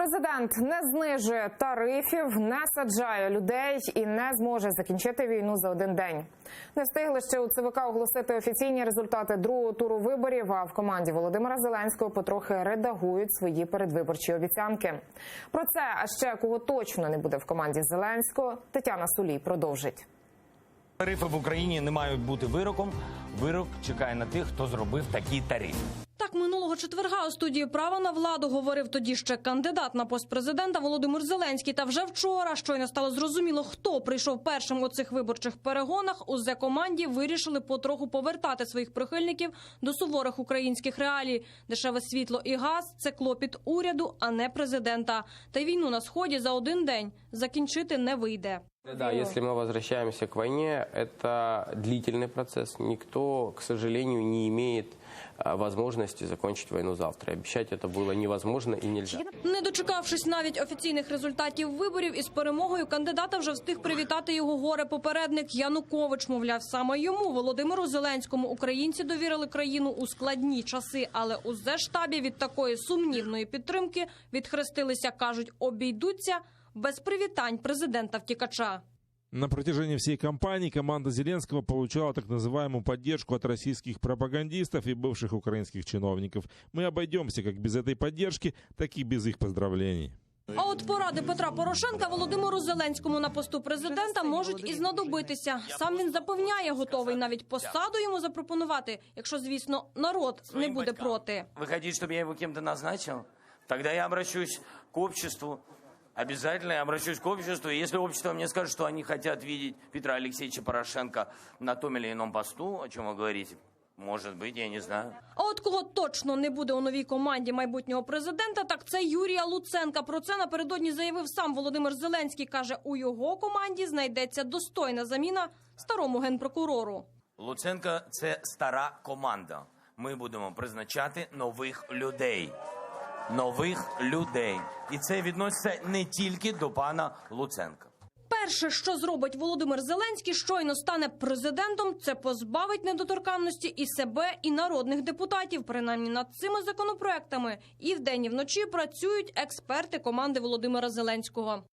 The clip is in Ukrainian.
Президент не знижує тарифів, не саджає людей і не зможе закінчити війну за один день. Не встигли ще у ЦВК оголосити офіційні результати другого туру виборів, а в команді Володимира Зеленського потрохи редагують свої передвиборчі обіцянки. Про це, а ще кого точно не буде в команді Зеленського, Тетяна Сулій продовжить. Тарифи в Україні не мають бути вироком. Вирок чекає на тих, хто зробив такі тарифи. Так минулого четверга у студії «Право на владу» говорив тоді ще кандидат на пост президента Володимир Зеленський. Та вже вчора, щойно стало зрозуміло, хто прийшов першим у цих виборчих перегонах, у Зе-команді вирішили потроху повертати своїх прихильників до суворих українських реалій. Дешеве світло і газ – це клопіт уряду, а не президента. Та й війну на Сході за один день закінчити не вийде. Да, если мы возвращаемся к войне, это длительный процесс. Никто, к сожалению, не имеет возможности закончить войну завтра. Обещать это было невозможно и нельзя. Не дочекавшись навіть офіційних результатів виборів, із перемогою кандидата вже встиг привітати його горе-попередник Янукович. Мовляв, саме йому, Володимиру Зеленському, українці довірили країну у складні часи. Але у Зе-штабі від такої сумнівної підтримки відхрестилися, кажуть, обійдуться без привітань президента-втікача. На протяжении всей кампании команда Зеленского получала так называемую поддержку от российских пропагандистов и бывших украинских чиновников. Мы обойдемся как без этой поддержки, так и без их поздравлений. А от поради Петра Порошенка Володимиру Зеленському на посту президента можуть і знадобитися. Сам він запевняє, готовий навіть посаду йому запропонувати, якщо, звісно, народ не буде проти. Ви хочете, щоб я його ким-то назначив? Тоді я обращусь к обществу. Обязательно я обращусь к обществу. И если общество мне скажет, что они хотят видеть Петра Алексеевича Порошенко на том или ином посту, о чем вы говорите, может быть, я не знаю. А от кого точно не буде у новій команді майбутнього президента, так це Юрія Луценка. Про це напередодні заявив сам Володимир Зеленський. Каже, у його команді знайдеться достойна заміна старому генпрокурору. Луценко – це стара команда. Ми будемо призначати нових людей. Нових людей. І це відноситься не тільки до пана Луценка. Перше, що зробить Володимир Зеленський, щойно стане президентом, це позбавить недоторканності і себе, і народних депутатів. Принаймні над цими законопроектами і вдень, і вночі працюють експерти команди Володимира Зеленського.